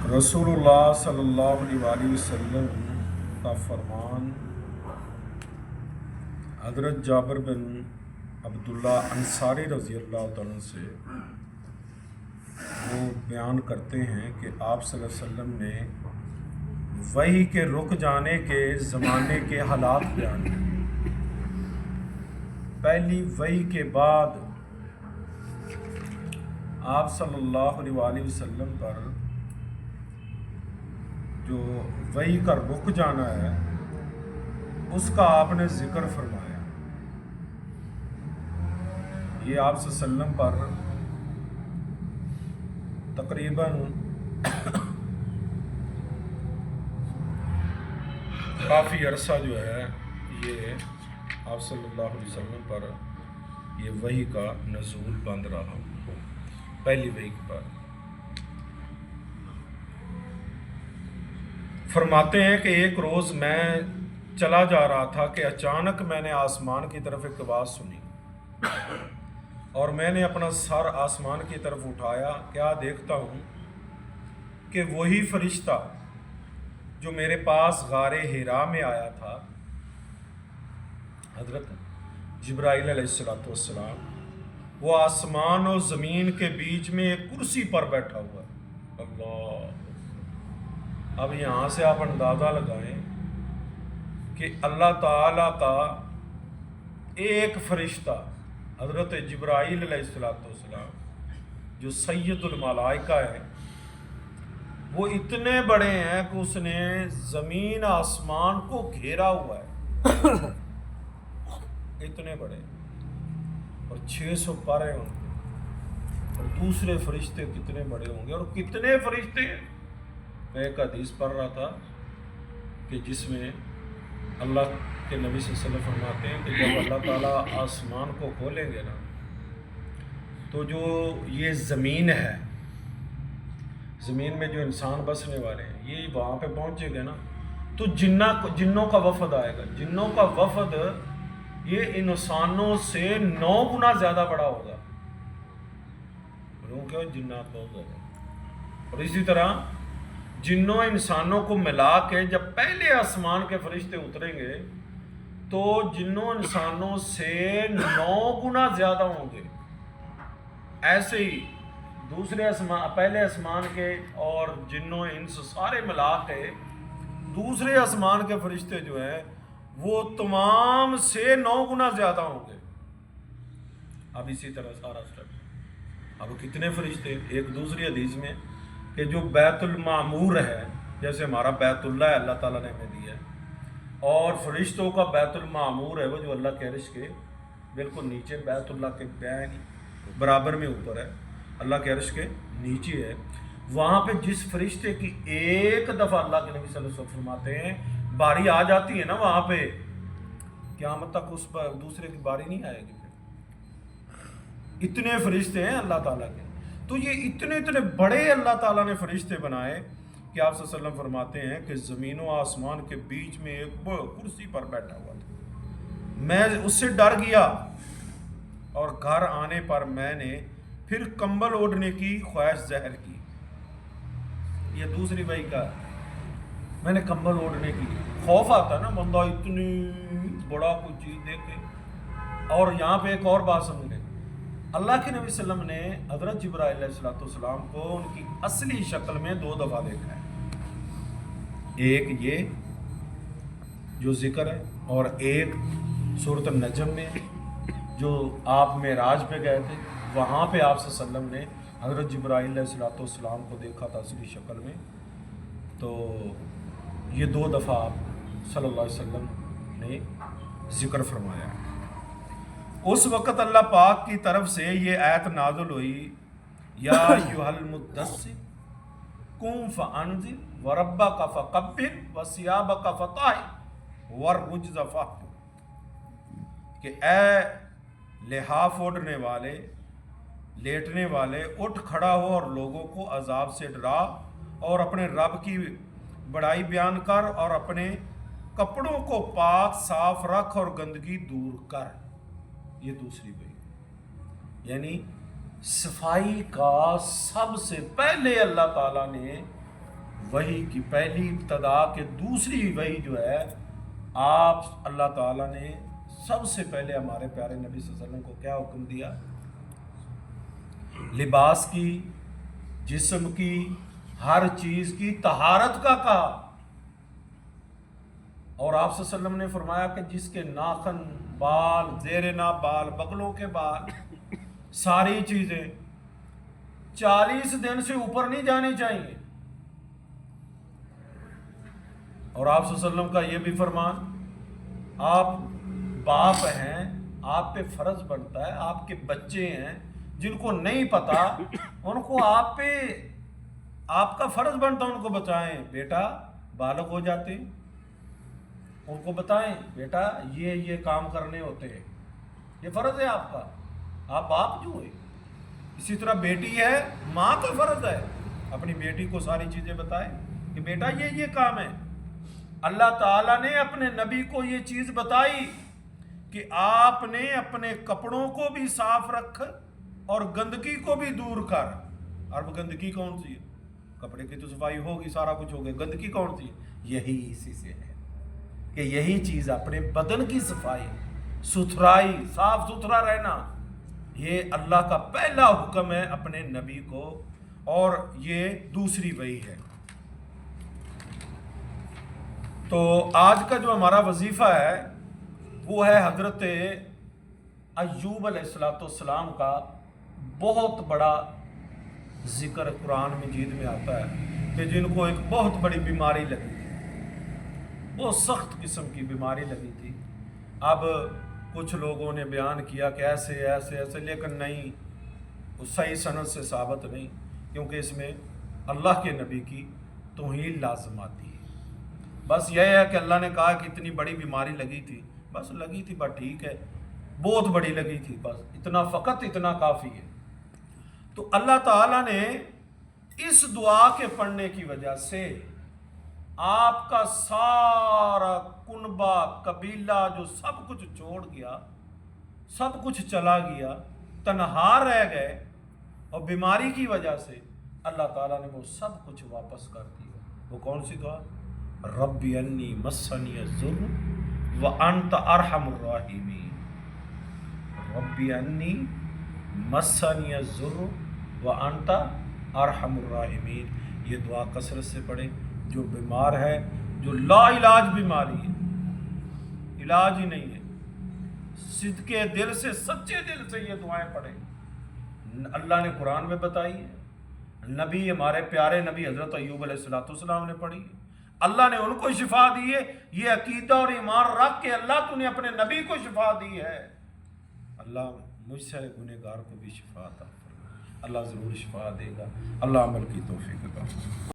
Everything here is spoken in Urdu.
رسول اللہ صلی اللہ علیہ وسلم کا فرمان حضرت جابر بن عبداللہ انصاری رضی اللہ عنہ سے وہ بیان کرتے ہیں کہ آپ صلی اللہ علیہ وسلم نے وحی کے رک جانے کے زمانے کے حالات بیان کیے۔ پہلی وحی کے بعد آپ صلی اللہ علیہ وسلم پر جو وحی کا رک جانا ہے اس کا آپ نے ذکر فرمایا۔ یہ آپ صلی اللہ علیہ وسلم پر تقریباً کافی عرصہ جو ہے یہ آپ صلی اللہ علیہ وسلم پر یہ وحی کا نزول بند رہا پہلی وحی کے بعد۔ فرماتے ہیں کہ ایک روز میں چلا جا رہا تھا کہ اچانک میں نے آسمان کی طرف ایک آواز سنی اور میں نے اپنا سر آسمان کی طرف اٹھایا، کیا دیکھتا ہوں کہ وہی فرشتہ جو میرے پاس غار حرا میں آیا تھا، حضرت جبرائیل علیہ السلام، وہ آسمان اور زمین کے بیچ میں ایک کرسی پر بیٹھا ہوا ہے۔ اللہ! اب یہاں سے آپ اندازہ لگائیں کہ اللہ تعالیٰ کا ایک فرشتہ حضرت جبرائیل علیہ السلام جو سید الملائکہ ہیں، وہ اتنے بڑے ہیں کہ اس نے زمین آسمان کو گھیرا ہوا ہے، اتنے بڑے، اور 600 پر ہیں ان کے، اور دوسرے فرشتے کتنے بڑے ہوں گے، اور کتنے فرشتے ہیں۔ میں ایک حدیث پڑھ رہا تھا کہ جس میں اللہ کے نبی صلی اللہ علیہ وسلم فرماتے ہیں کہ جب اللہ تعالیٰ آسمان کو کھولیں گے نا تو جو یہ زمین ہے، زمین میں جو انسان بسنے والے ہیں، یہ وہاں پہ پہنچے گے نا تو جنوں کا وفد آئے گا۔ جنوں کا وفد یہ انسانوں سے 9 گنا زیادہ بڑا ہوگا، کیونکہ جنات بہت ہوگا۔ اور اسی طرح جنوں انسانوں کو ملا کے جب پہلے آسمان کے فرشتے اتریں گے تو جنوں انسانوں سے 9 گنا زیادہ ہوں گے۔ ایسے ہی دوسرے پہلے آسمان کے اور جنوں انس سارے ملا کے دوسرے آسمان کے فرشتے جو ہیں وہ تمام سے 9 گنا زیادہ ہوں گے۔ اب اسی طرح سارا سٹیپ، اب کتنے فرشتے؟ ایک دوسری حدیث میں کہ جو بیت المعمور ہے، جیسے ہمارا بیت اللہ ہے، اللہ تعالیٰ نے ہمیں دیا ہے، اور فرشتوں کا بیت المعمور ہے وہ جو اللہ کے عرش کے بالکل نیچے، بیت اللہ کے بین برابر میں اوپر ہے، اللہ کے عرش کے نیچے ہے۔ وہاں پہ جس فرشتے کی ایک دفعہ اللہ کے نبی صلی اللہ علیہ وسلم فرماتے ہیں باری آ جاتی ہے نا وہاں پہ، قیامت تک اس پر دوسرے کی باری نہیں آئے گی۔ پھر اتنے فرشتے ہیں اللہ تعالیٰ کے، تو یہ اتنے بڑے اللہ تعالیٰ نے فرشتے بنائے کہ آپ صلی اللہ علیہ وسلم فرماتے ہیں کہ زمین و آسمان کے بیچ میں ایک کرسی پر بیٹھا ہوا تھا۔ میں اس سے ڈر گیا اور گھر آنے پر میں نے پھر کمبل اوڑھنے کی خواہش ظاہر کی۔ یہ دوسری وحی کا، میں نے کمبل اوڑھنے کی، خوف آتا نا بندہ اتنی بڑا کوئی چیز دیکھے۔ اور یہاں پہ ایک اور بات سمجھ لیں، اللہ کے نبی صلی اللہ علیہ وسلم نے حضرت جبرائیل علیہ السلام کو ان کی اصلی شکل میں 2 دفعہ دیکھا ہے، ایک یہ جو ذکر ہے، اور ایک سورۃ النجم میں جو آپ معراج پہ گئے تھے، وہاں پہ آپ صلی اللہ علیہ وسلم نے حضرت جبرائیل علیہ السلام کو دیکھا تھا اصلی شکل میں۔ تو یہ 2 دفعہ آپ صلی اللہ علیہ وسلم نے ذکر فرمایا ہے۔ اس وقت اللہ پاک کی طرف سے یہ آیت نازل ہوئی، یا ایھا المدثر قم فانذر وربک فکبر وثیابک فطہر والرجز فاہجر، کہ اے لحاف اوڑھنے والے، لیٹنے والے، اٹھ کھڑا ہو اور لوگوں کو عذاب سے ڈرا، اور اپنے رب کی بڑائی بیان کر، اور اپنے کپڑوں کو پاک صاف رکھ اور گندگی دور کر۔ یہ دوسری وحی، یعنی صفائی کا سب سے پہلے اللہ تعالیٰ نے وحی کی پہلی ابتدا کے دوسری وحی جو ہے، آپ اللہ تعالیٰ نے سب سے پہلے ہمارے پیارے نبی صلی اللہ علیہ وسلم کو کیا حکم دیا؟ لباس کی، جسم کی، ہر چیز کی طہارت کا کہا۔ اور آپ صلی اللہ علیہ وسلم نے فرمایا کہ جس کے ناخن، بال، زیر نا بال، بغلوں کے بال، ساری چیزیں 40 دن سے اوپر نہیں جانی چاہیے۔ اور آپ صلی اللہ علیہ وسلم کا یہ بھی فرمان، آپ باپ ہیں، آپ پہ فرض بنتا ہے، آپ کے بچے ہیں جن کو نہیں پتا، ان کو آپ کا فرض بنتا ہے ان کو بتائیں، بیٹا بالغ ہو جاتے ہیں، ان کو بتائیں بیٹا یہ کام کرنے ہوتے ہیں، یہ فرض ہے آپ کا، آپ باپ جو ہے۔ اسی طرح بیٹی ہے، ماں کا فرض ہے اپنی بیٹی کو ساری چیزیں بتائیں کہ بیٹا یہ کام ہے۔ اللہ تعالیٰ نے اپنے نبی کو یہ چیز بتائی کہ آپ نے اپنے کپڑوں کو بھی صاف رکھ اور گندگی کو بھی دور کر۔ اور وہ گندگی کون سی ہے؟ کپڑے کی تو صفائی ہوگی، سارا کچھ ہوگا، گندگی کون سی ہے؟ یہی اسی سے ہے کہ یہی چیز اپنے بدن کی صفائی، ستھرائی، صاف ستھرا رہنا، یہ اللہ کا پہلا حکم ہے اپنے نبی کو، اور یہ دوسری وحی ہے۔ تو آج کا جو ہمارا وظیفہ ہے وہ ہے حضرت ایوب علیہ السلام کا بہت بڑا ذکر قرآن مجید میں آتا ہے کہ جن کو ایک بہت بڑی بیماری لگی تھی، بہت سخت قسم کی بیماری لگی تھی۔ اب کچھ لوگوں نے بیان کیا کہ ایسے، لیکن نہیں، وہ صحیح سند سے ثابت نہیں، کیونکہ اس میں اللہ کے نبی کی توہین لازم آتی ہے۔ بس یہ ہے کہ اللہ نے کہا کہ اتنی بڑی بیماری لگی تھی، بس لگی تھی، بس ٹھیک ہے، بہت بڑی لگی تھی، بس اتنا، فقط اتنا کافی ہے۔ تو اللہ تعالیٰ نے اس دعا کے پڑھنے کی وجہ سے آپ کا سارا کنبہ، قبیلہ جو سب کچھ چھوڑ گیا، سب کچھ چلا گیا، تنہا رہ گئے، اور بیماری کی وجہ سے اللہ تعالیٰ نے وہ سب کچھ واپس کر دیا۔ وہ کون سی دعا؟ رب انی مسنی الضر وانت ارحم الراحمین۔ رب انی مسنی الضر وانت ارحم الراحمین۔ یہ دعا کثرت سے پڑھیں۔ جو بیمار ہے، جو لا علاج بیماری ہے، علاج ہی نہیں ہے، صدقے دل سے، سچے دل سے یہ دعائیں پڑھیں۔ اللہ نے قرآن میں بتائی ہے، نبی، ہمارے پیارے نبی حضرت ایوب علیہ السلام نے پڑھی ہے، اللہ نے ان کو شفا دی ہے۔ یہ عقیدہ اور ایمان رکھ کے اللہ تو نے اپنے نبی کو شفا دی ہے، اللہ مجھ سے گنہگار کو بھی شفا عطا فرمائے۔ اللہ ضرور شفا دے گا۔ اللہ عمل کی توفیق عطا فرمائے۔